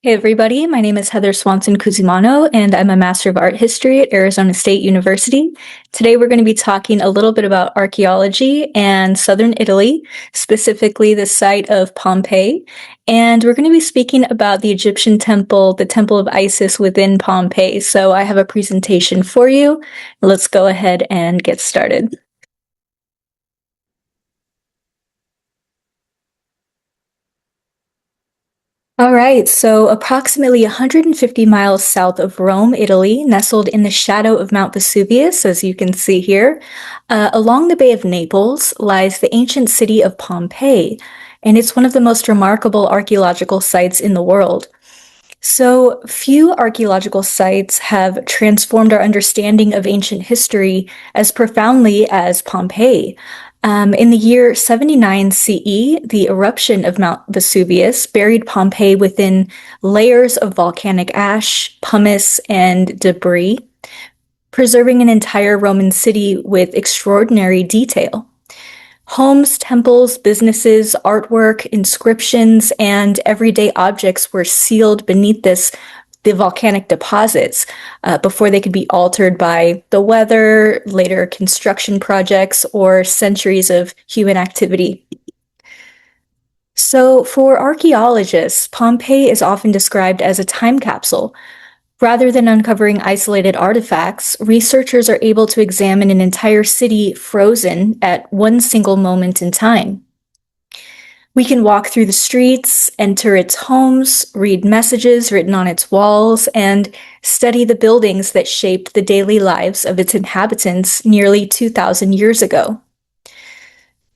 Hey everybody, my name is Heather Swanson-Cusimano and I'm a Master of Art History at Arizona State University. Today we're going to be talking a little bit about archaeology and southern Italy, specifically the site of Pompeii. And we're going to be speaking about the Egyptian temple, the Temple of Isis within Pompeii. So I have a presentation for you. Let's go ahead and get started. All right, so approximately 150 miles south of Rome, Italy, nestled in the shadow of Mount Vesuvius, as you can see here, along the Bay of Naples lies the ancient city of Pompeii, and it's one of the most remarkable archaeological sites in the world. So, few archaeological sites have transformed our understanding of ancient history as profoundly as Pompeii. In the year 79 CE, the eruption of Mount Vesuvius buried Pompeii within layers of volcanic ash, pumice, and debris, preserving an entire Roman city with extraordinary detail. Homes, temples, businesses, artwork, inscriptions, and everyday objects were sealed beneath the volcanic deposits before they could be altered by the weather, later construction projects, or centuries of human activity. So, for archaeologists, Pompeii is often described as a time capsule. Rather than uncovering isolated artifacts, researchers are able to examine an entire city frozen at one single moment in time. We can walk through the streets, enter its homes, read messages written on its walls, and study the buildings that shaped the daily lives of its inhabitants nearly 2,000 years ago.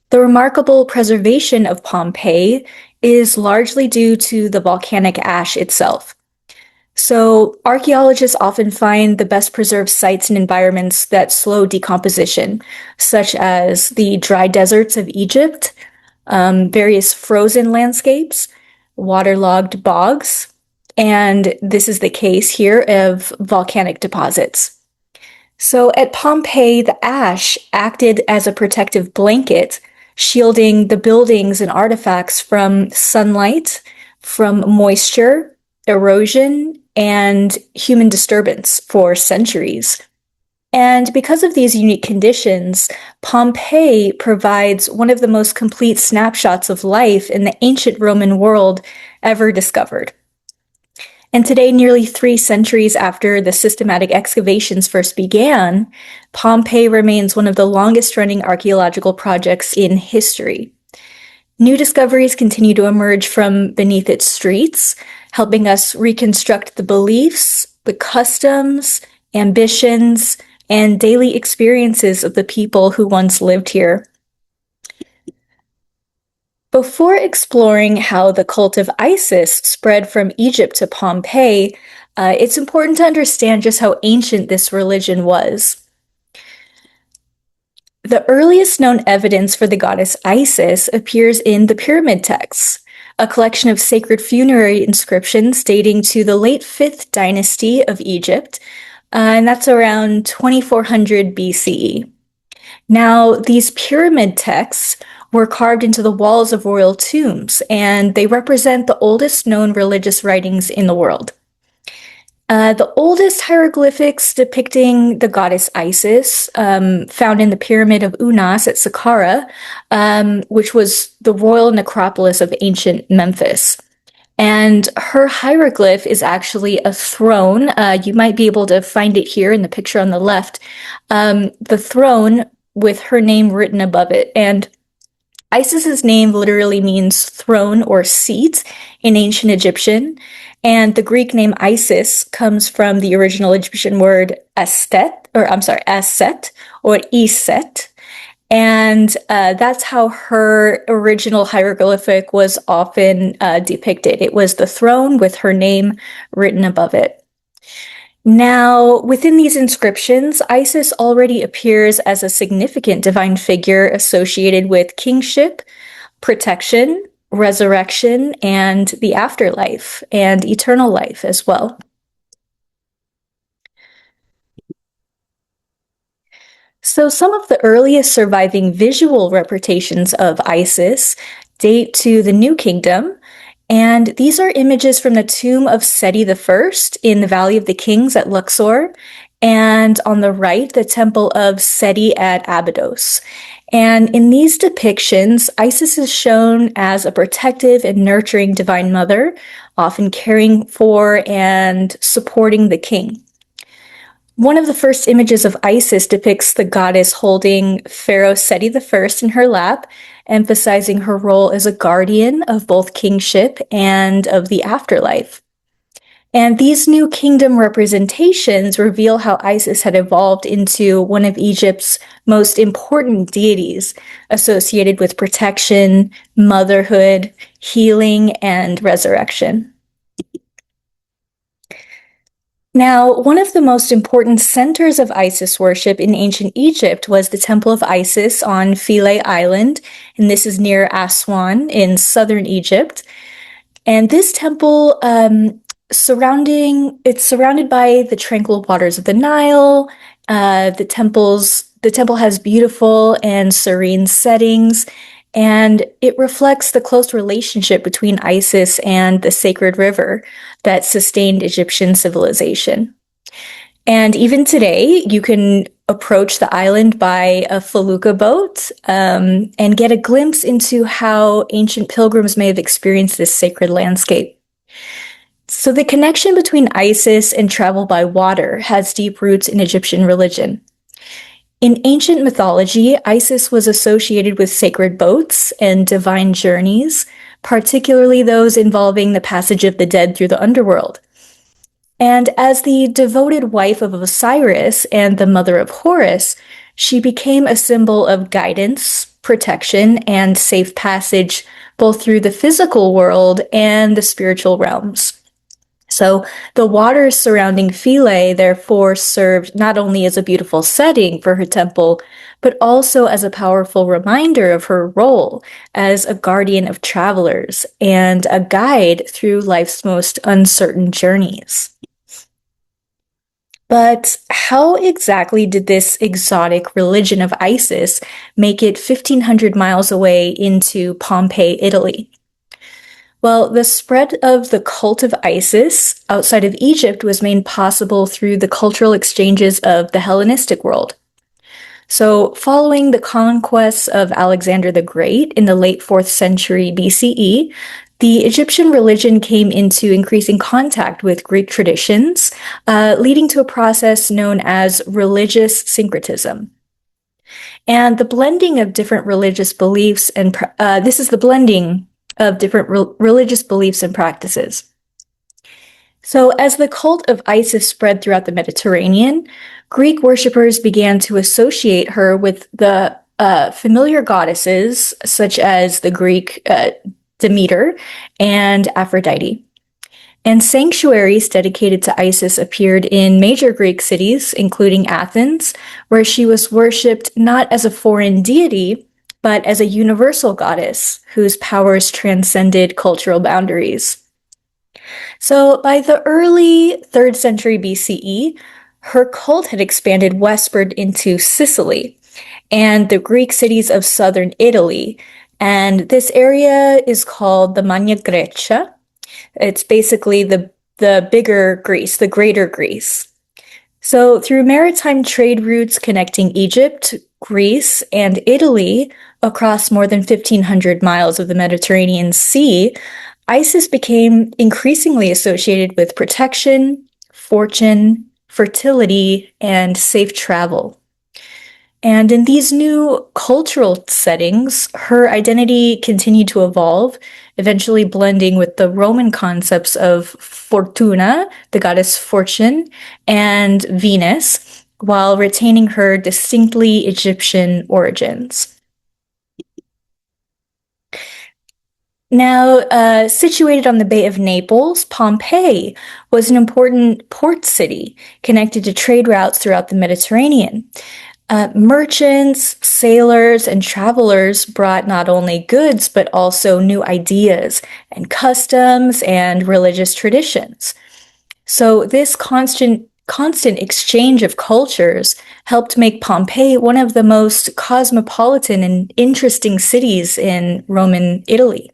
The remarkable preservation of Pompeii is largely due to the volcanic ash itself. So, archaeologists often find the best preserved sites and environments that slow decomposition, such as the dry deserts of Egypt, various frozen landscapes, waterlogged bogs, and this is the case here of volcanic deposits. So, at Pompeii, the ash acted as a protective blanket, shielding the buildings and artifacts from sunlight, from moisture, erosion, and human disturbance for centuries. And because of these unique conditions, Pompeii provides one of the most complete snapshots of life in the ancient Roman world ever discovered. And today, nearly 3 centuries after the systematic excavations first began, Pompeii remains one of the longest-running archaeological projects in history. New discoveries continue to emerge from beneath its streets, helping us reconstruct the beliefs, the customs, ambitions, and daily experiences of the people who once lived here. Before exploring how the cult of Isis spread from Egypt to Pompeii, it's important to understand just how ancient this religion was. The earliest known evidence for the goddess Isis appears in the pyramid texts, a collection of sacred funerary inscriptions dating to the late 5th dynasty of Egypt, and that's around 2400 BCE. Now, these pyramid texts were carved into the walls of royal tombs, and they represent the oldest known religious writings in the world. The oldest hieroglyphics depicting the goddess Isis, found in the Pyramid of Unas at Saqqara, which was the royal necropolis of ancient Memphis. And her hieroglyph is actually a throne. You might be able to find it here in the picture on the left. The throne with her name written above it. And Isis's name literally means throne or seat in ancient Egyptian, and the Greek name Isis comes from the original Egyptian word astet, or iset, and that's how her original hieroglyphic was often depicted. It was the throne with her name written above it. Now, within these inscriptions, Isis already appears as a significant divine figure associated with kingship, protection, resurrection, and the afterlife, and eternal life as well. So some of the earliest surviving visual representations of Isis date to the New Kingdom And these are images from the tomb of Seti I in the Valley of the Kings at Luxor, and on the right, the temple of Seti at Abydos. And in these depictions, Isis is shown as a protective and nurturing divine mother, often caring for and supporting the king. One of the first images of Isis depicts the goddess holding Pharaoh Seti I in her lap, emphasizing her role as a guardian of both kingship and of the afterlife. And these new kingdom representations reveal how Isis had evolved into one of Egypt's most important deities, associated with protection, motherhood, healing, and resurrection. Now, one of the most important centers of Isis worship in ancient Egypt was the Temple of Isis on Philae Island, and this is near Aswan in southern Egypt. And this temple, it's surrounded by the tranquil waters of the Nile. The temple has beautiful and serene settings, and it reflects the close relationship between Isis and the sacred river that sustained Egyptian civilization. And even today, you can approach the island by a felucca boat and get a glimpse into how ancient pilgrims may have experienced this sacred landscape. So the connection between Isis and travel by water has deep roots in Egyptian religion. In ancient mythology, Isis was associated with sacred boats and divine journeys, particularly those involving the passage of the dead through the underworld. And as the devoted wife of Osiris and the mother of Horus, she became a symbol of guidance, protection, and safe passage both through the physical world and the spiritual realms. So the waters surrounding Philae therefore served not only as a beautiful setting for her temple, but also as a powerful reminder of her role as a guardian of travelers and a guide through life's most uncertain journeys. But how exactly did this exotic religion of Isis make it 1,500 miles away into Pompeii, Italy? Well, the spread of the cult of Isis outside of Egypt was made possible through the cultural exchanges of the Hellenistic world. So, following the conquests of Alexander the Great in the late 4th century BCE, the Egyptian religion came into increasing contact with Greek traditions, leading to a process known as religious syncretism. And the blending of different religious beliefs this is the blending of different religious beliefs and practices. So as the cult of Isis spread throughout the Mediterranean, Greek worshippers began to associate her with the familiar goddesses such as the Greek Demeter and Aphrodite. And sanctuaries dedicated to Isis appeared in major Greek cities, including Athens, where she was worshipped not as a foreign deity, but as a universal goddess whose powers transcended cultural boundaries. So by the early 3rd century BCE, her cult had expanded westward into Sicily and the Greek cities of southern Italy. And this area is called the Magna Grecia. It's basically the bigger Greece, the greater Greece. So through maritime trade routes connecting Egypt, Greece, and Italy across more than 1,500 miles of the Mediterranean Sea, Isis became increasingly associated with protection, fortune, fertility, and safe travel. And in these new cultural settings, her identity continued to evolve, eventually blending with the Roman concepts of Fortuna, the goddess fortune, and Venus, while retaining her distinctly Egyptian origins. Now, situated on the Bay of Naples, Pompeii was an important port city connected to trade routes throughout the Mediterranean. Merchants, sailors, and travelers brought not only goods, but also new ideas and customs and religious traditions. So this constant exchange of cultures helped make Pompeii one of the most cosmopolitan and interesting cities in Roman Italy.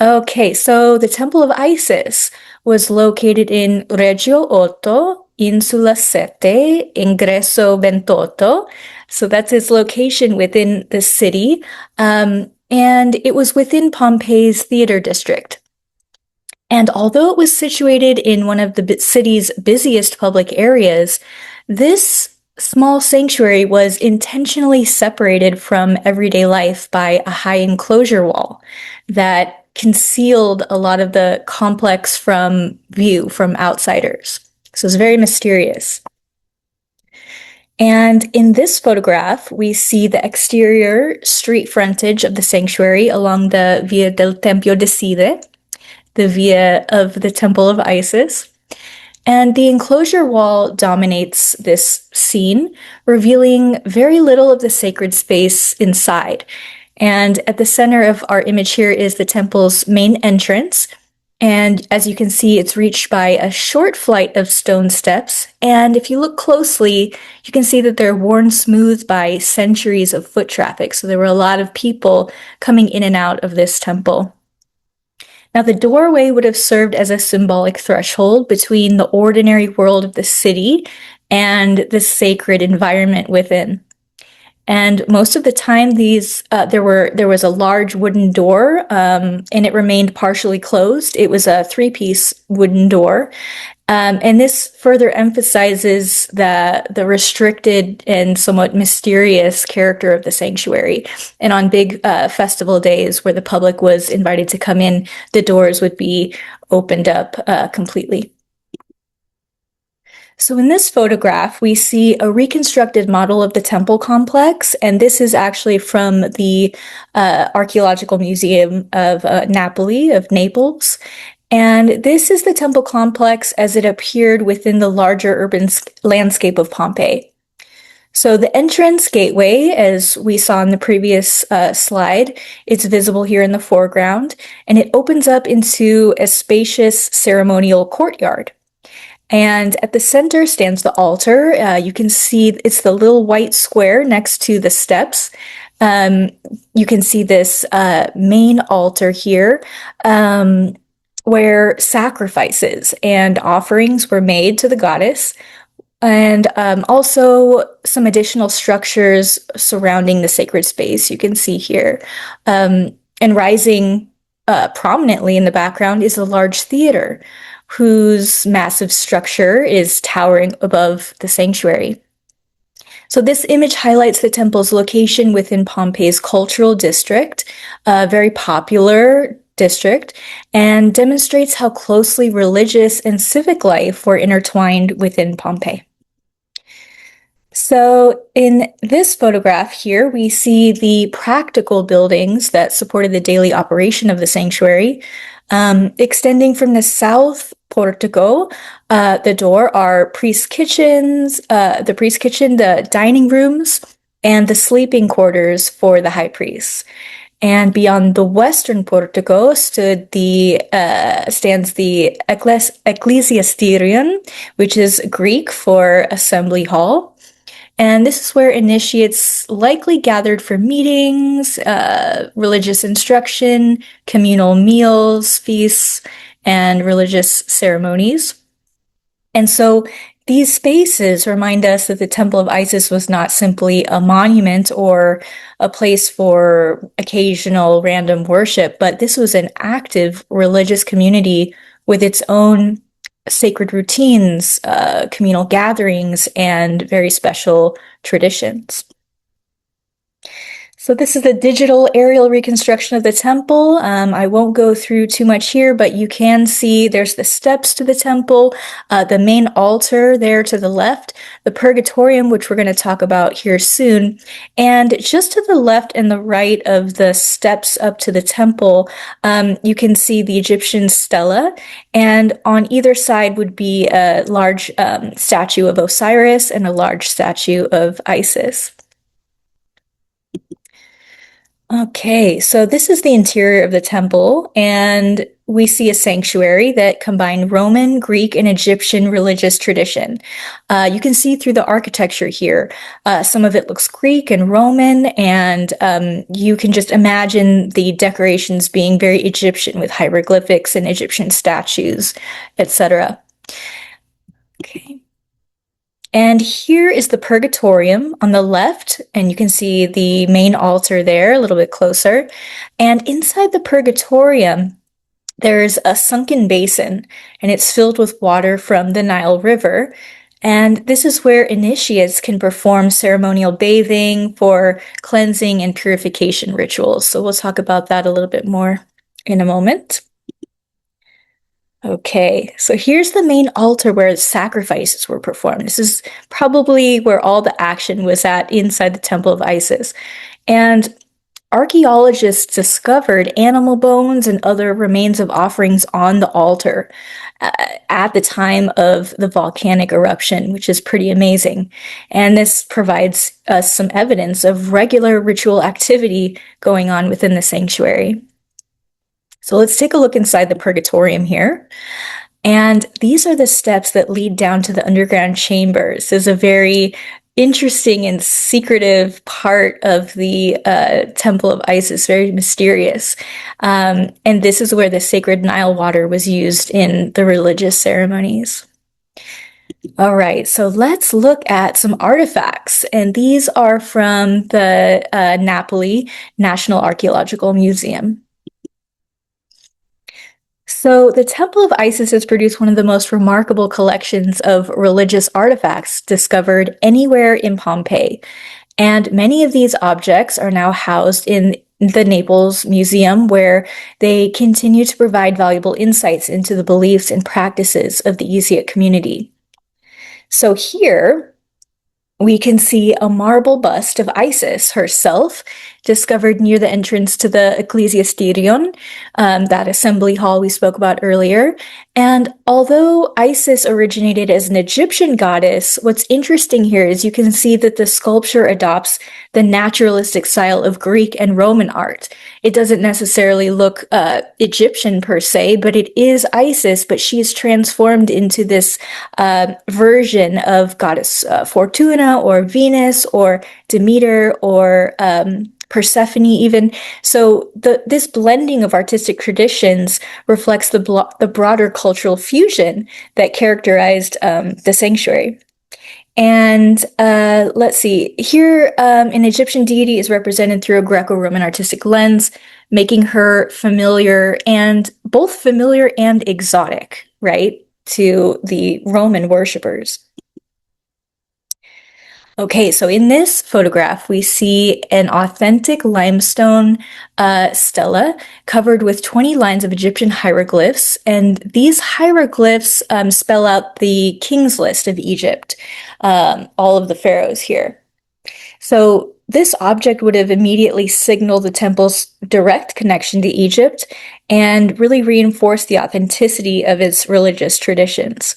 Okay, so the Temple of Isis was located in Reggio Otto, Insula Sette, Ingresso 28. So that's its location within the city. And it was within Pompeii's theater district. And although it was situated in one of the city's busiest public areas, this small sanctuary was intentionally separated from everyday life by a high enclosure wall that concealed a lot of the complex from view from outsiders. So it's very mysterious. And in this photograph, we see the exterior street frontage of the sanctuary along the Via del Tempio di Side, the Via of the Temple of Isis. And the enclosure wall dominates this scene, revealing very little of the sacred space inside. And at the center of our image here is the temple's main entrance. And as you can see, it's reached by a short flight of stone steps. And if you look closely, you can see that they're worn smooth by centuries of foot traffic. So there were a lot of people coming in and out of this temple. Now, the doorway would have served as a symbolic threshold between the ordinary world of the city and the sacred environment within. And most of the time, there was a large wooden door, and it remained partially closed. It was a three-piece wooden door, and this further emphasizes the restricted and somewhat mysterious character of the sanctuary. And on big festival days where the public was invited to come in, the doors would be opened up completely. So in this photograph, we see a reconstructed model of the temple complex, and this is actually from the Archaeological Museum of Naples. And this is the temple complex as it appeared within the larger urban landscape of Pompeii. So the entrance gateway, as we saw in the previous slide, it's visible here in the foreground, and it opens up into a spacious ceremonial courtyard. And at the center stands the altar. You can see it's the little white square next to the steps. You can see this main altar here, where sacrifices and offerings were made to the goddess, and also some additional structures surrounding the sacred space you can see here. And rising prominently in the background is a large theater, whose massive structure is towering above the sanctuary. So this image highlights the temple's location within Pompeii's cultural district, a very popular district, and demonstrates how closely religious and civic life were intertwined within Pompeii. So in this photograph here, we see the practical buildings that supported the daily operation of the sanctuary. Extending from the south portico, the door are priest kitchens, the dining rooms, and the sleeping quarters for the high priests. And beyond the western portico stands the ecclesiasterion, which is Greek for assembly hall. And this is where initiates likely gathered for meetings, religious instruction, communal meals, feasts, and religious ceremonies. And so these spaces remind us that the Temple of Isis was not simply a monument or a place for occasional random worship, but this was an active religious community with its own sacred routines, communal gatherings, and very special traditions. So this is the digital aerial reconstruction of the temple. I won't go through too much here, but you can see there's the steps to the temple, the main altar there to the left, the purgatorium, which we're going to talk about here soon. And just to the left and the right of the steps up to the temple, you can see the Egyptian stela. And on either side would be a large statue of Osiris and a large statue of Isis. Okay, so this is the interior of the temple, and we see a sanctuary that combined Roman, Greek, and Egyptian religious tradition. You can see through the architecture here. Some of it looks Greek and Roman, and you can just imagine the decorations being very Egyptian with hieroglyphics and Egyptian statues, etc. Okay. And here is the Purgatorium on the left, and you can see the main altar there a little bit closer. And inside the Purgatorium, there's a sunken basin, and it's filled with water from the Nile River. And this is where initiates can perform ceremonial bathing for cleansing and purification rituals. So we'll talk about that a little bit more in a moment. Okay, so here's the main altar where sacrifices were performed. This is probably where all the action was at inside the Temple of Isis. And archaeologists discovered animal bones and other remains of offerings on the altar at the time of the volcanic eruption, which is pretty amazing. And this provides us some evidence of regular ritual activity going on within the sanctuary. So let's take a look inside the Purgatorium here. And these are the steps that lead down to the underground chambers. This is a very interesting and secretive part of the Temple of Isis, very mysterious. And this is where the sacred Nile water was used in the religious ceremonies. All right, so let's look at some artifacts. And these are from the Napoli National Archaeological Museum. So the Temple of Isis has produced one of the most remarkable collections of religious artifacts discovered anywhere in Pompeii. And many of these objects are now housed in the Naples Museum, where they continue to provide valuable insights into the beliefs and practices of the Isiac community. So here, we can see a marble bust of Isis herself, discovered near the entrance to the Ecclesiasterion, that assembly hall we spoke about earlier. And although Isis originated as an Egyptian goddess, what's interesting here is you can see that the sculpture adopts the naturalistic style of Greek and Roman art. It doesn't necessarily look Egyptian per se, but it is Isis, but she is transformed into this version of goddess Fortuna or Venus or Demeter or Persephone even. So this blending of artistic traditions reflects the broader cultural fusion that characterized the sanctuary. And let's see, here an Egyptian deity is represented through a Greco-Roman artistic lens, making her both familiar and exotic, right, to the Roman worshippers. Okay, so in this photograph, we see an authentic limestone stela covered with 20 lines of Egyptian hieroglyphs, and these hieroglyphs spell out the king's list of Egypt, all of the pharaohs here. So this object would have immediately signaled the temple's direct connection to Egypt and really reinforced the authenticity of its religious traditions.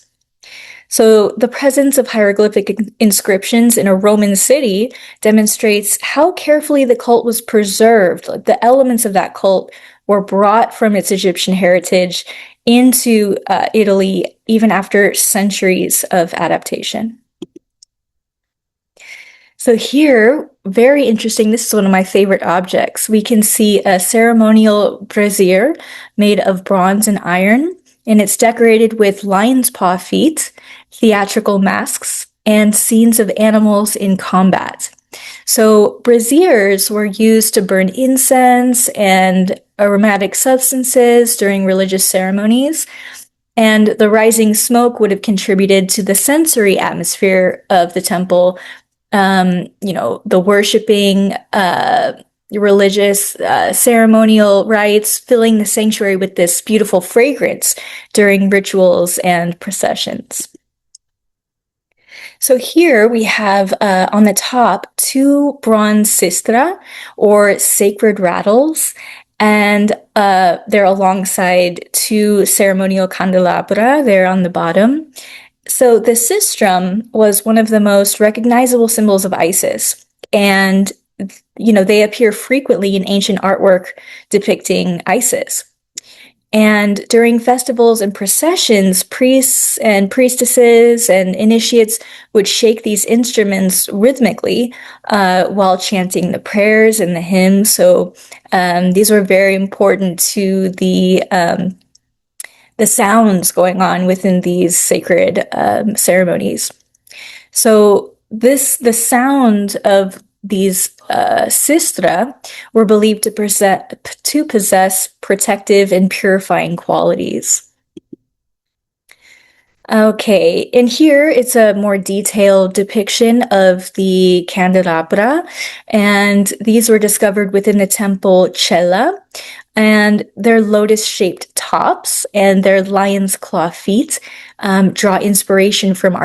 So the presence of hieroglyphic inscriptions in a Roman city demonstrates how carefully the cult was preserved. The elements of that cult were brought from its Egyptian heritage into Italy, even after centuries of adaptation. So here, very interesting, this is one of my favorite objects. We can see a ceremonial brazier made of bronze and iron, and it's decorated with lion's paw feet, theatrical masks, and scenes of animals in combat. So braziers were used to burn incense and aromatic substances during religious ceremonies, and the rising smoke would have contributed to the sensory atmosphere of the temple, the worshiping, religious, ceremonial rites, filling the sanctuary with this beautiful fragrance during rituals and processions. So here we have on the top 2 bronze sistra, or sacred rattles, and they're alongside 2 ceremonial candelabra there on the bottom. So the sistrum was one of the most recognizable symbols of Isis, and they appear frequently in ancient artwork depicting Isis. And during festivals and processions, priests and priestesses and initiates would shake these instruments rhythmically while chanting the prayers and the hymns. So these were very important to the sounds going on within these sacred ceremonies. So the sound of these sistra were believed to possess protective and purifying qualities. Okay, and here it's a more detailed depiction of the candelabra, and these were discovered within the temple Cella, and their lotus-shaped tops and their lion's claw feet draw inspiration from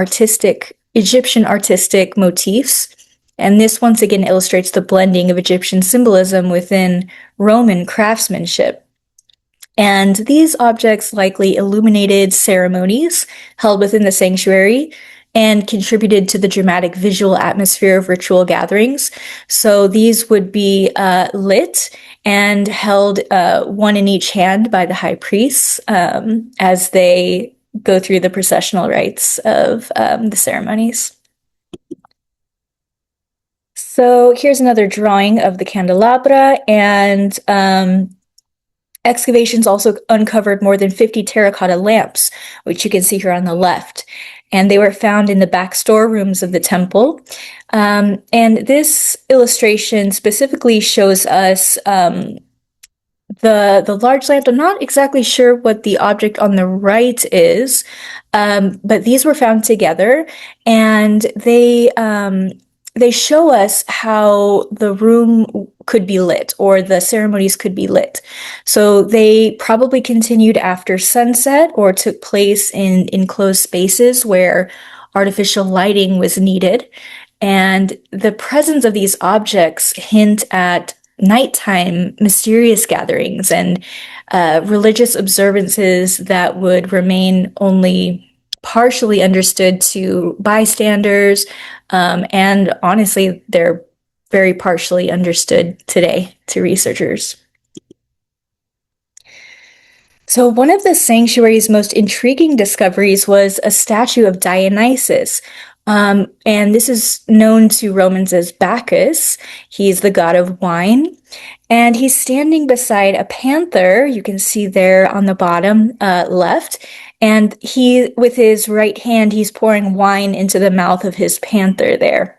Egyptian artistic motifs. And this once again illustrates the blending of Egyptian symbolism within Roman craftsmanship. And these objects likely illuminated ceremonies held within the sanctuary and contributed to the dramatic visual atmosphere of ritual gatherings. So these would be lit and held one in each hand by the high priests as they go through the processional rites of the ceremonies. So here's another drawing of the candelabra, and excavations also uncovered more than 50 terracotta lamps, which you can see here on the left. And they were found in the back storerooms of the temple. And this illustration specifically shows us the large lamp. I'm not exactly sure what the object on the right is, but these were found together, and they show us how the room could be lit, or the ceremonies could be lit. So they probably continued after sunset or took place in enclosed spaces where artificial lighting was needed. And the presence of these objects hint at nighttime mysterious gatherings and religious observances that would remain only partially understood to bystanders, and honestly, they're very partially understood today to researchers. So one of the sanctuary's most intriguing discoveries was a statue of Dionysus. And this is known to Romans as Bacchus. He's the god of wine. And he's standing beside a panther, you can see there on the bottom left. And with his right hand, he's pouring wine into the mouth of his panther there.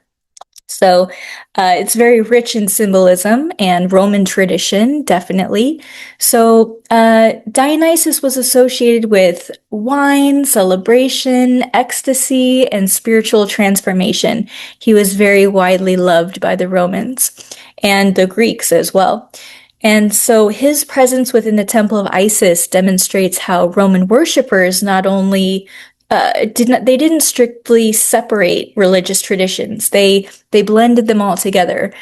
So it's very rich in symbolism and Roman tradition, definitely. So Dionysus was associated with wine, celebration, ecstasy, and spiritual transformation. He was very widely loved by the Romans and the Greeks as well. And so his presence within the Temple of Isis demonstrates how Roman worshippers not only didn't strictly separate religious traditions. They blended them all together.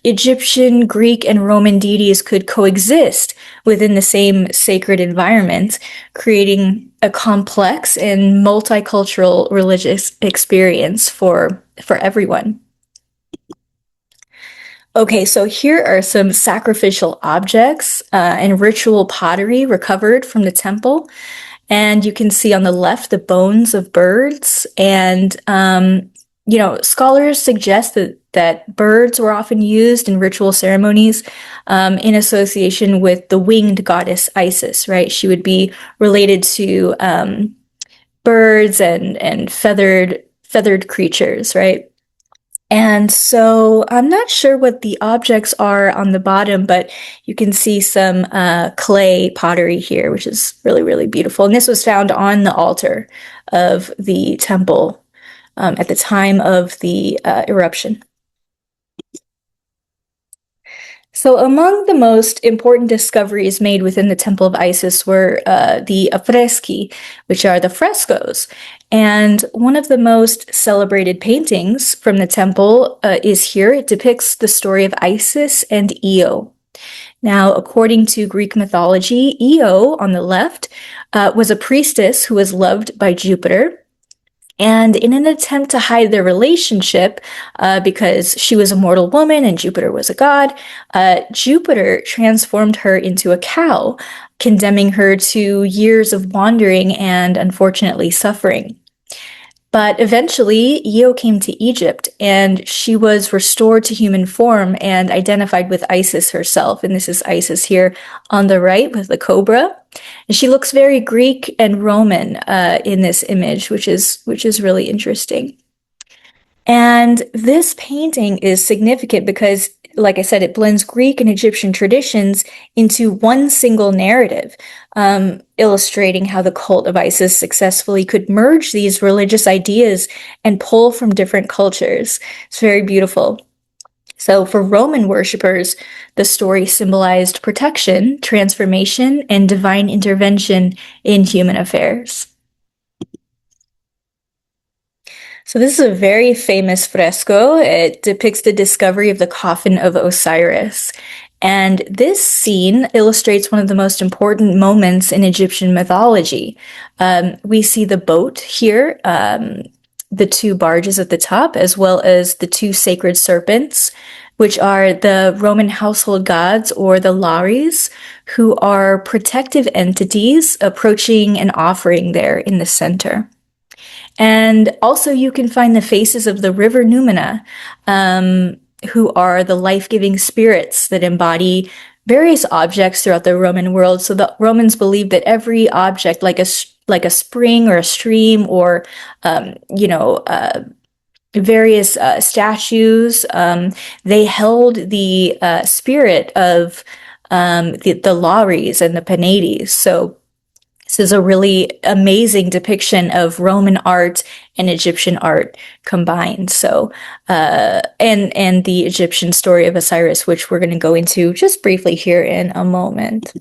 Egyptian, Greek, and Roman deities could coexist within the same sacred environment, creating a complex and multicultural religious experience for everyone. Okay, so here are some sacrificial objects and ritual pottery recovered from the temple. And you can see on the left the bones of birds. And, scholars suggest that birds were often used in ritual ceremonies in association with the winged goddess Isis, right? She would be related to birds and feathered creatures, right? And so I'm not sure what the objects are on the bottom, but you can see some clay pottery here, which is really, really beautiful. And this was found on the altar of the temple at the time of the eruption. So among the most important discoveries made within the Temple of Isis were the affreschi, which are the frescoes. And one of the most celebrated paintings from the temple is here. It depicts the story of Isis and Io. Now, according to Greek mythology, Io, on the left, was a priestess who was loved by Jupiter. And in an attempt to hide their relationship, because she was a mortal woman and Jupiter was a god, Jupiter transformed her into a cow, condemning her to years of wandering and unfortunately suffering. But eventually, Io came to Egypt, and she was restored to human form and identified with Isis herself. And this is Isis here on the right with the cobra. And she looks very Greek and Roman in this image, which is really interesting. And this painting is significant because, like I said, it blends Greek and Egyptian traditions into one single narrative, illustrating how the cult of Isis successfully could merge these religious ideas and pull from different cultures. It's very beautiful. So for Roman worshippers, the story symbolized protection, transformation, and divine intervention in human affairs. So this is a very famous fresco. It depicts the discovery of the coffin of Osiris. And this scene illustrates one of the most important moments in Egyptian mythology. We see the boat here, the two barges at the top, as well as the two sacred serpents, which are the Roman household gods, or the Lares, who are protective entities approaching an offering there in the center. And also you can find the faces of the river Numina, who are the life-giving spirits that embody various objects throughout the Roman world. So the Romans believed that every object, like a spring or a stream, or various statues, they held the spirit of the Lares and the Penates. So this is a really amazing depiction of Roman art and Egyptian art combined. So, and the Egyptian story of Osiris, which we're going to go into just briefly here in a moment.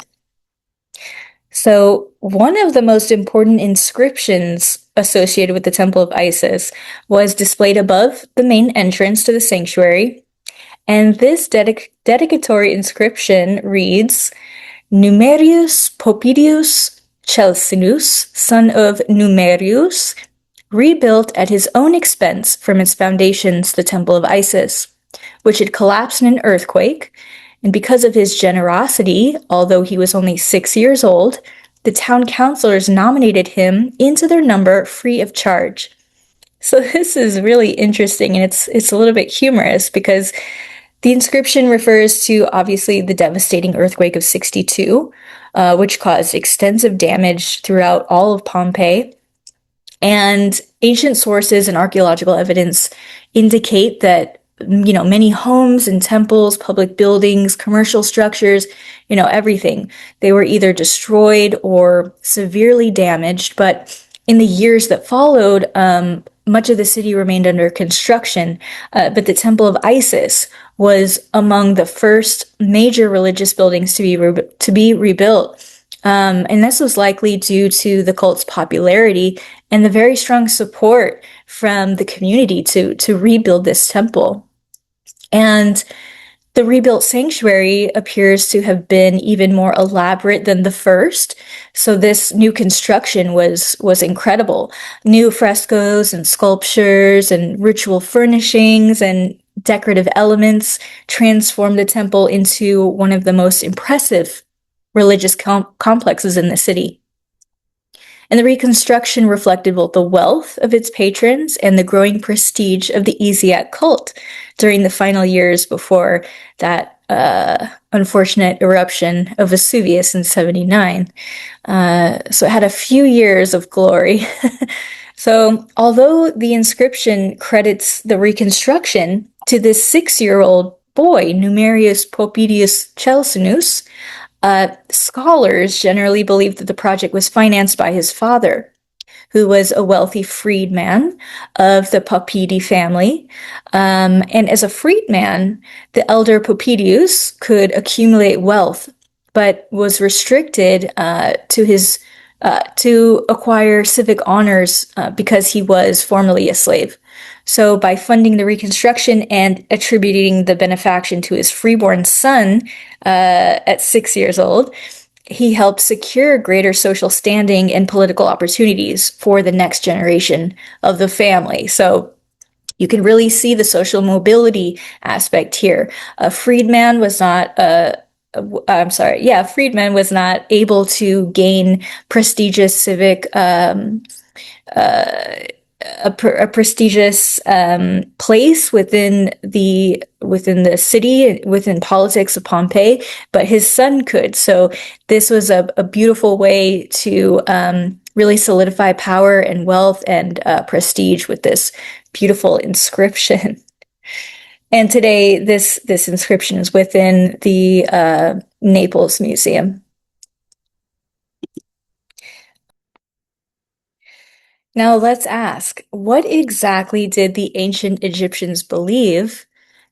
So, one of the most important inscriptions associated with the Temple of Isis was displayed above the main entrance to the sanctuary. And this dedicatory inscription reads, Numerius Popidius Celsinus, son of Numerius, rebuilt at his own expense from its foundations the Temple of Isis, which had collapsed in an earthquake, and because of his generosity, although he was only 6 years old, the town councilors nominated him into their number free of charge. So this is really interesting, and it's a little bit humorous because the inscription refers to, obviously, the devastating earthquake of 62, which caused extensive damage throughout all of Pompeii. And ancient sources and archaeological evidence indicate that, many homes and temples, public buildings, commercial structures, everything, they were either destroyed or severely damaged. But in the years that followed, much of the city remained under construction, but the Temple of Isis was among the first major religious buildings to be rebuilt. And this was likely due to the cult's popularity and the very strong support from the community to rebuild this temple. And the rebuilt sanctuary appears to have been even more elaborate than the first. So this new construction was incredible. New frescoes and sculptures and ritual furnishings and decorative elements transformed the temple into one of the most impressive religious complexes in the city. And the reconstruction reflected both the wealth of its patrons and the growing prestige of the Isiac cult during the final years before that unfortunate eruption of Vesuvius in 79. So it had a few years of glory. So although the inscription credits the reconstruction to this 6-year-old boy, Numerius Popidius Celsinus, scholars generally believe that the project was financed by his father, who was a wealthy freedman of the Pompeii family. And as a freedman, the elder Popidius could accumulate wealth, but was restricted to acquire civic honors because he was formerly a slave. So by funding the reconstruction and attributing the benefaction to his freeborn son at 6 years old, he helped secure greater social standing and political opportunities for the next generation of the family. So you can really see the social mobility aspect here. A freedman was not I'm sorry, yeah, a freedman was not able to gain prestigious civic uh, a prestigious place within the city, within politics of Pompeii, but his son could. So this was a beautiful way to really solidify power and wealth and prestige with this beautiful inscription. And today, this inscription is within the Naples Museum. Now let's ask, what exactly did the ancient Egyptians believe,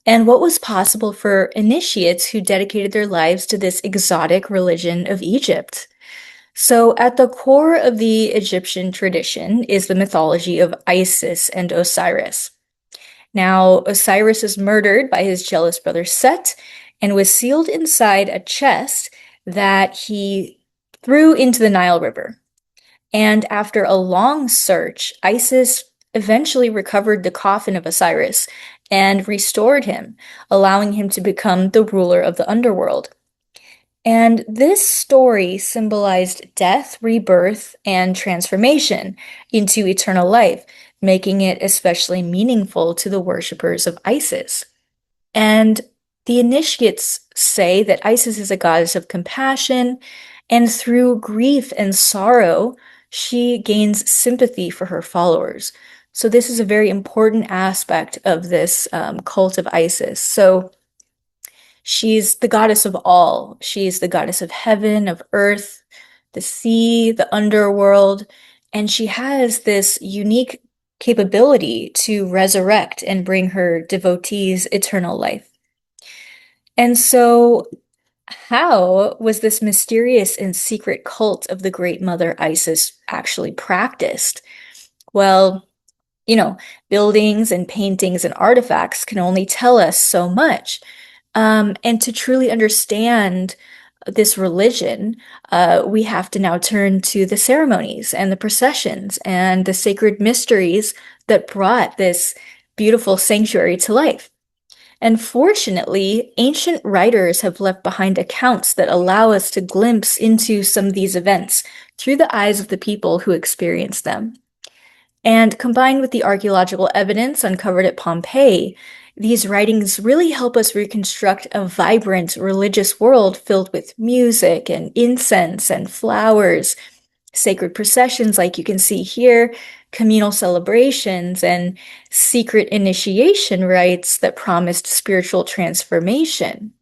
and what was possible for initiates who dedicated their lives to this exotic religion of Egypt? So, at the core of the Egyptian tradition is the mythology of Isis and Osiris. Now, Osiris is murdered by his jealous brother Set and was sealed inside a chest that he threw into the Nile River. And after a long search, Isis eventually recovered the coffin of Osiris and restored him, allowing him to become the ruler of the underworld. And this story symbolized death, rebirth, and transformation into eternal life, making it especially meaningful to the worshippers of Isis. And the initiates say that Isis is a goddess of compassion, and through grief and sorrow, she gains sympathy for her followers. So, this is a very important aspect of this cult of Isis. So, she's the goddess of all. She's the goddess of heaven, of earth, the sea, the underworld, and she has this unique capability to resurrect and bring her devotees eternal life. And so, how was this mysterious and secret cult of the Great Mother Isis actually practiced? Well, you know, buildings and paintings and artifacts can only tell us so much. And to truly understand this religion, we have to now turn to the ceremonies and the processions and the sacred mysteries that brought this beautiful sanctuary to life. And fortunately, ancient writers have left behind accounts that allow us to glimpse into some of these events through the eyes of the people who experienced them. And combined with the archaeological evidence uncovered at Pompeii, these writings really help us reconstruct a vibrant religious world filled with music and incense and flowers, sacred processions like you can see here, communal celebrations, and secret initiation rites that promised spiritual transformation.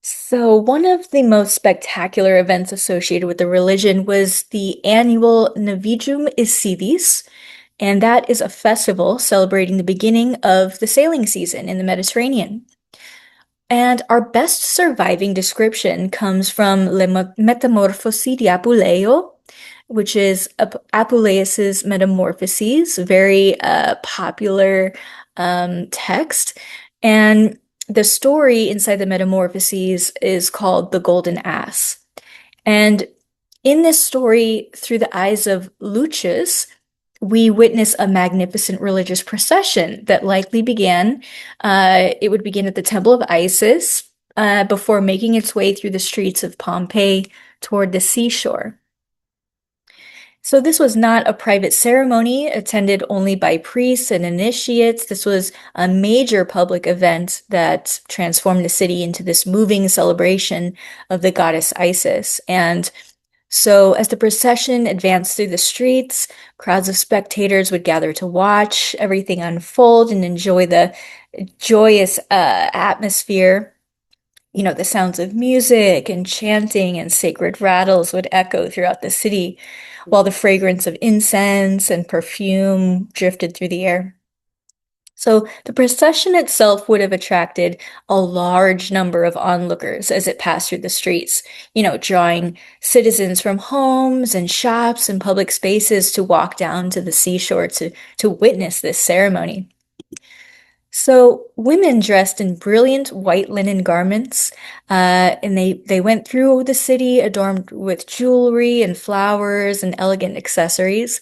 So, one of the most spectacular events associated with the religion was the annual Novitium Isidis, and that is a festival celebrating the beginning of the sailing season in the Mediterranean. And our best surviving description comes from Le Metamorphosi di Apuleo, which is Apuleius's Metamorphoses, very popular text. And the story inside the Metamorphoses is called The Golden Ass. And in this story, through the eyes of Lucius, we witness a magnificent religious procession that likely began, it would begin at the Temple of Isis before making its way through the streets of Pompeii toward the seashore. So this was not a private ceremony attended only by priests and initiates. This was a major public event that transformed the city into this moving celebration of the goddess Isis. And so as the procession advanced through the streets, crowds of spectators would gather to watch everything unfold and enjoy the joyous atmosphere. You know, the sounds of music and chanting and sacred rattles would echo throughout the city, while the fragrance of incense and perfume drifted through the air. So the procession itself would have attracted a large number of onlookers as it passed through the streets, you know, drawing citizens from homes and shops and public spaces to walk down to the seashore to witness this ceremony. So women dressed in brilliant white linen garments, and they went through the city adorned with jewelry and flowers and elegant accessories.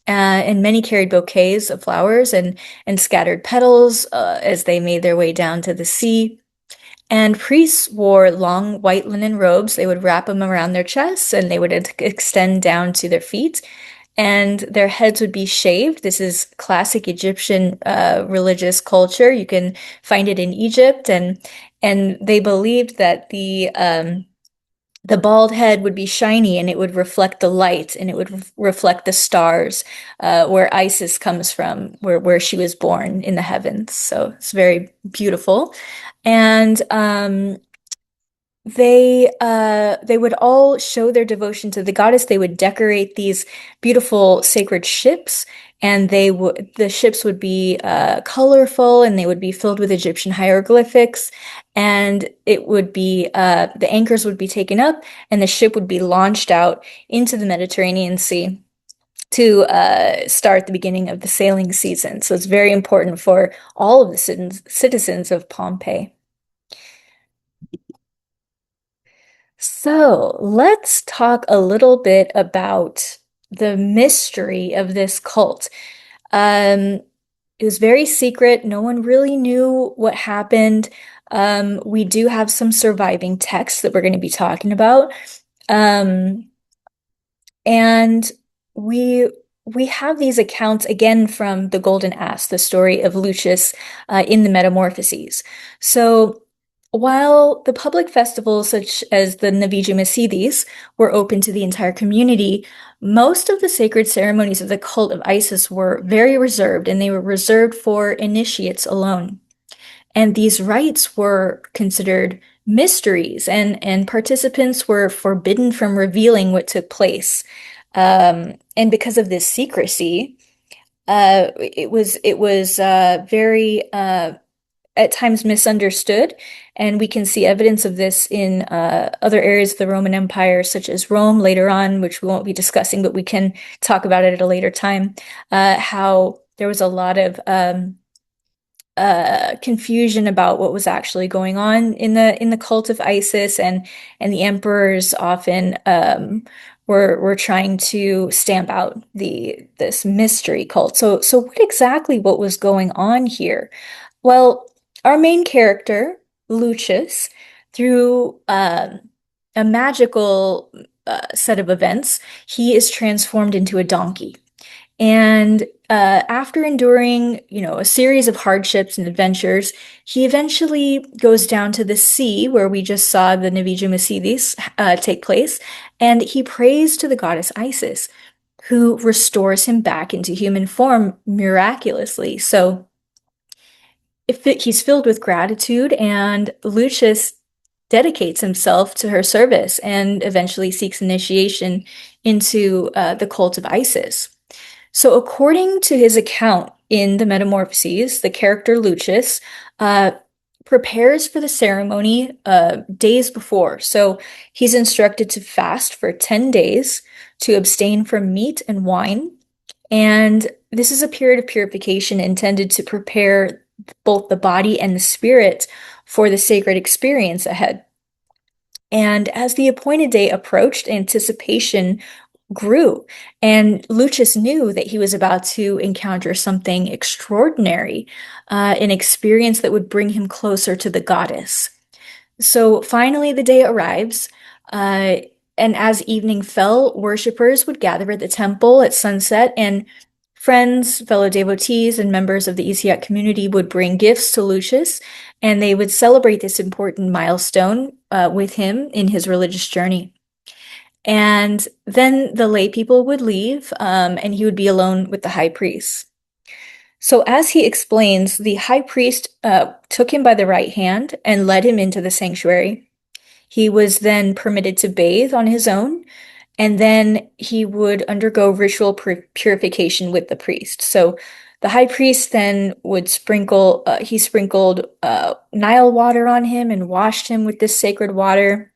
And many carried bouquets of flowers and scattered petals as they made their way down to the sea. And priests wore long white linen robes. They would wrap them around their chests and they would extend down to their feet. And their heads would be shaved. This is classic Egyptian religious culture. You can find it in Egypt, and they believed that the bald head would be shiny and it would reflect the light and it would reflect the stars, where Isis comes from, where she was born in the heavens. So it's very beautiful. And they would all show their devotion to the goddess. They would decorate these beautiful sacred ships, and the ships would be colorful and they would be filled with Egyptian hieroglyphics. And it would be the anchors would be taken up, and the ship would be launched out into the Mediterranean Sea to start the beginning of the sailing season. So it's very important for all of the citizens of Pompeii. So let's talk a little bit about the mystery of this cult. Um, it was very secret. No one really knew what happened. We do have some surviving texts that we're going to be talking about. Um, and we we have these accounts again from the Golden Ass, the story of Lucius in the Metamorphoses. So while the public festivals such as the Navija Masides were open to the entire community, most of the sacred ceremonies of the cult of Isis were very reserved, and they were reserved for initiates alone. And these rites were considered mysteries, and participants were forbidden from revealing what took place. And because of this secrecy, it was very at times misunderstood, and we can see evidence of this in other areas of the Roman Empire, such as Rome later on, which we won't be discussing, but we can talk about it at a later time. How there was a lot of confusion about what was actually going on in the cult of Isis, and the emperors often were trying to stamp out the this mystery cult. So what was going on here? Well, our main character, Lucius, through a magical set of events, he is transformed into a donkey. And after enduring, a series of hardships and adventures, he eventually goes down to the sea where we just saw the Navija Masides take place, and he prays to the goddess Isis, who restores him back into human form miraculously. So if he's filled with gratitude, and Lucius dedicates himself to her service and eventually seeks initiation into the cult of Isis. So, according to his account in the Metamorphoses, the character Lucius uh, prepares for the ceremony days before. So, he's instructed to fast for 10 days, to abstain from meat and wine. And this is a period of purification intended to prepare both the body and the spirit for the sacred experience ahead. And as the appointed day approached, anticipation grew, and Lucius knew that he was about to encounter something extraordinary, an experience that would bring him closer to the goddess. So finally, the day arrives, uh, and as evening fell, worshippers would gather at the temple at sunset, and friends, fellow devotees, and members of the Isiac community would bring gifts to Lucius, and they would celebrate this important milestone with him in his religious journey. And then the lay people would leave, and he would be alone with the high priest. So, as he explains, the high priest took him by the right hand and led him into the sanctuary. He was then permitted to bathe on his own, and then he would undergo ritual purification with the priest. So, the high priest then would he sprinkled Nile water on him and washed him with this sacred water,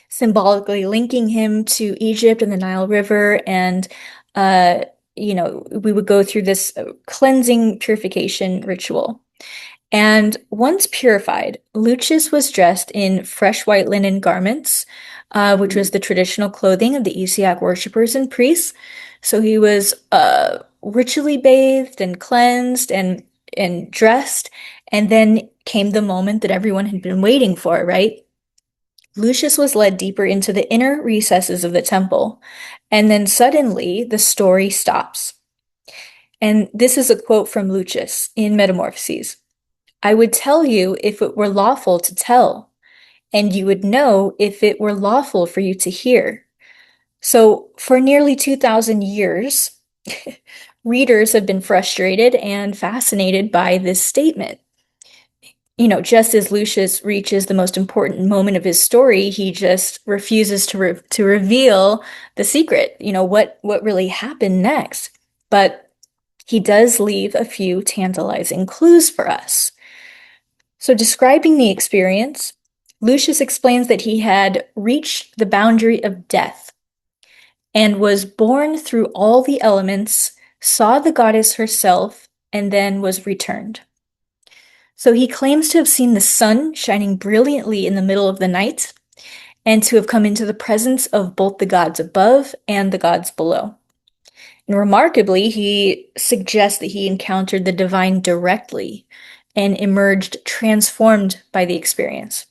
symbolically linking him to Egypt and the Nile River. And, we would go through this cleansing purification ritual. And once purified, Lucius was dressed in fresh white linen garments, which was the traditional clothing of the Isiac worshippers and priests. So he was ritually bathed and cleansed and dressed. And then came the moment that everyone had been waiting for, right? Lucius was led deeper into the inner recesses of the temple. And then suddenly the story stops. And this is a quote from Lucius in Metamorphoses. I would tell you if it were lawful to tell, and you would know if it were lawful for you to hear. So, for nearly 2,000 years, readers have been frustrated and fascinated by this statement. Just as Lucius reaches the most important moment of his story, he just refuses to reveal the secret, what really happened next. But he does leave a few tantalizing clues for us. So, describing the experience, Lucius explains that he had reached the boundary of death and was born through all the elements, saw the goddess herself, and then was returned. So, he claims to have seen the sun shining brilliantly in the middle of the night and to have come into the presence of both the gods above and the gods below. And remarkably, he suggests that he encountered the divine directly and emerged transformed by the experience.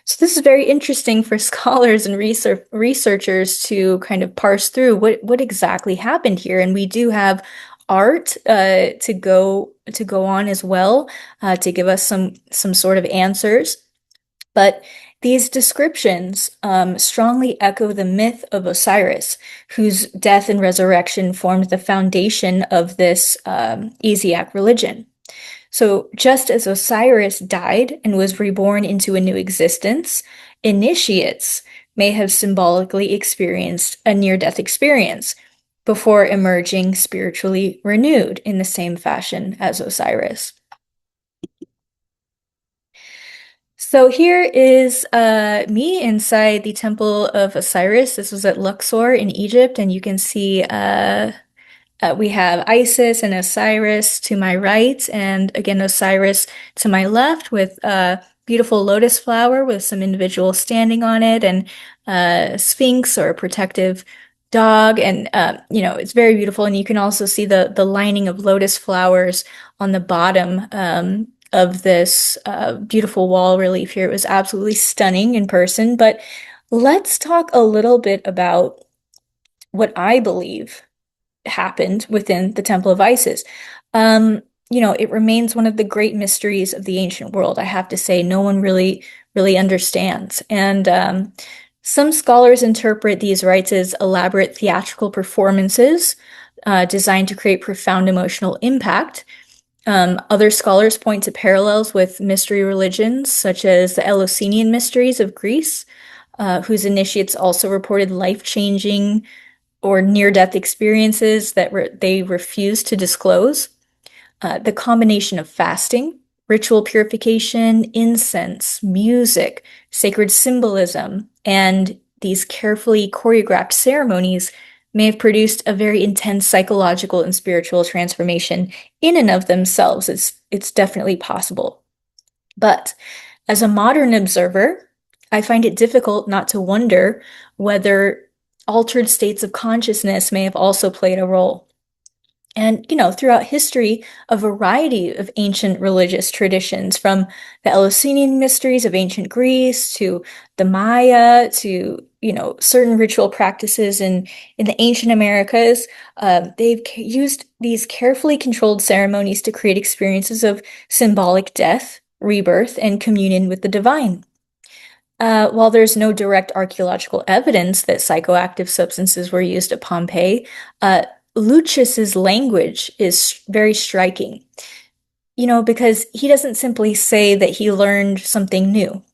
So this is very interesting for scholars and researchers to kind of parse through what exactly happened here. And we do have art to go on as well to give us some sort of answers. But these descriptions strongly echo the myth of Osiris, whose death and resurrection formed the foundation of this Isiac religion. So, just as Osiris died and was reborn into a new existence, initiates may have symbolically experienced a near-death experience before emerging spiritually renewed in the same fashion as Osiris. So here is me inside the Temple of Osiris. This was at Luxor in Egypt, and you can see we have Isis and Osiris to my right, and again Osiris to my left with a beautiful lotus flower with some individuals standing on it, and a sphinx or a protective dog, and it's very beautiful. And you can also see the lining of lotus flowers on the bottom of this beautiful wall relief here. It was absolutely stunning in person. But let's talk a little bit about what I believe happened within the Temple of Isis. It remains one of the great mysteries of the ancient world. I have to say, no one really understands. And some scholars interpret these rites as elaborate theatrical performances designed to create profound emotional impact. Other scholars point to parallels with mystery religions, such as the Eleusinian mysteries of Greece, whose initiates also reported life-changing or near-death experiences that they refused to disclose. The combination of fasting, ritual purification, incense, music, sacred symbolism, and these carefully choreographed ceremonies may have produced a very intense psychological and spiritual transformation in and of themselves. It's definitely possible. But as a modern observer, I find it difficult not to wonder whether altered states of consciousness may have also played a role. And, throughout history, a variety of ancient religious traditions, from the Eleusinian mysteries of ancient Greece to the Maya to, certain ritual practices in the ancient Americas, they've used these carefully controlled ceremonies to create experiences of symbolic death, rebirth, and communion with the divine. While there's no direct archaeological evidence that psychoactive substances were used at Pompeii, Lucius's language is very striking, because he doesn't simply say that he learned something new.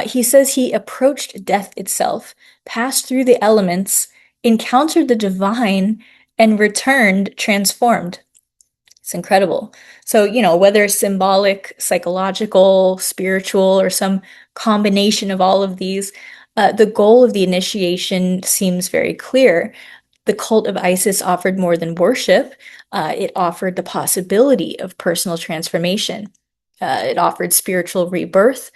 He says he approached death itself, passed through the elements, encountered the divine, and returned transformed. It's incredible. So, whether symbolic, psychological, spiritual, or some combination of all of these, the goal of the initiation seems very clear. The cult of Isis offered more than worship. It offered the possibility of personal transformation. It offered spiritual rebirth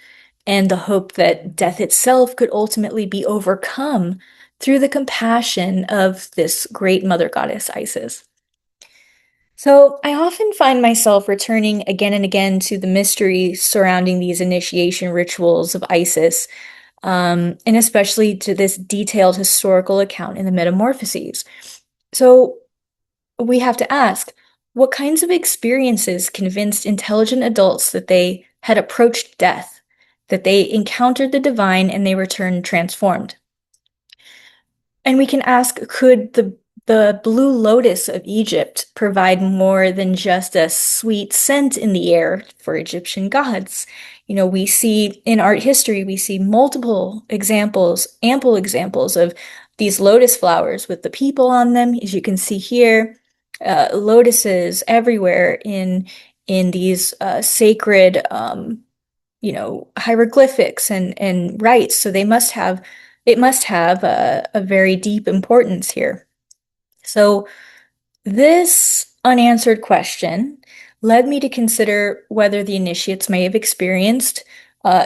and the hope that death itself could ultimately be overcome through the compassion of this great mother goddess Isis. So I often find myself returning again and again to the mystery surrounding these initiation rituals of Isis, and especially to this detailed historical account in the Metamorphoses. So we have to ask, what kinds of experiences convinced intelligent adults that they had approached death, that they encountered the divine and they returned transformed? And we can ask, could the blue lotus of Egypt provide more than just a sweet scent in the air for Egyptian gods? You know, we see in art history, we see multiple examples, ample examples of these lotus flowers with the people on them, as you can see here, lotuses everywhere in these sacred hieroglyphics and rites. So it must have a very deep importance here. So this unanswered question led me to consider whether the initiates may have experienced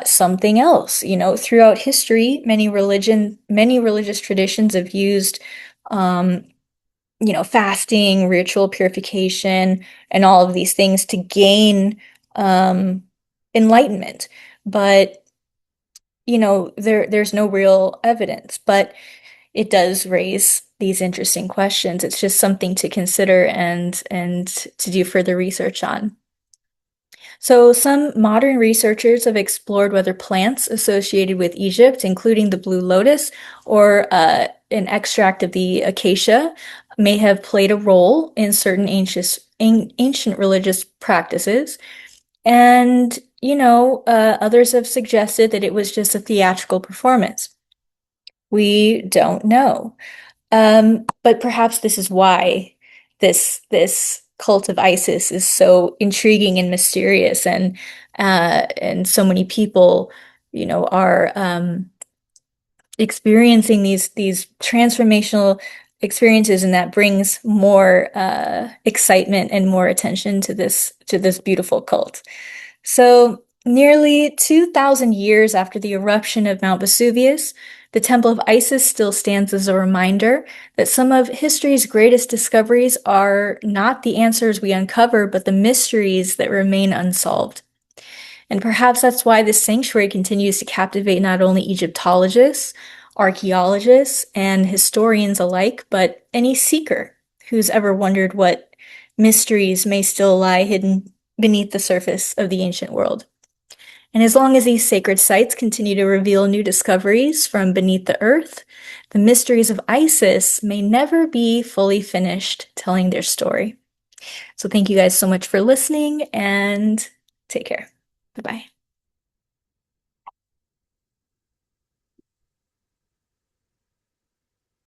something else. You know, throughout history, many religious traditions have used, um, fasting, ritual purification, and all of these things to gain enlightenment. But there's no real evidence, but it does raise these interesting questions. It's just something to consider and to do further research on. So some modern researchers have explored whether plants associated with Egypt, including the blue lotus or an extract of the acacia, may have played a role in certain ancient religious practices. And, others have suggested that it was just a theatrical performance. We don't know. But perhaps this is why this cult of Isis is so intriguing and mysterious, and so many people, are experiencing these transformational experiences, and that brings more excitement and more attention to this beautiful cult. So, nearly 2,000 years after the eruption of Mount Vesuvius, the Temple of Isis still stands as a reminder that some of history's greatest discoveries are not the answers we uncover, but the mysteries that remain unsolved. And perhaps that's why this sanctuary continues to captivate not only Egyptologists, archaeologists, and historians alike, but any seeker who's ever wondered what mysteries may still lie hidden beneath the surface of the ancient world. And as long as these sacred sites continue to reveal new discoveries from beneath the earth, the mysteries of Isis may never be fully finished telling their story. So thank you guys so much for listening, and take care. Bye-bye.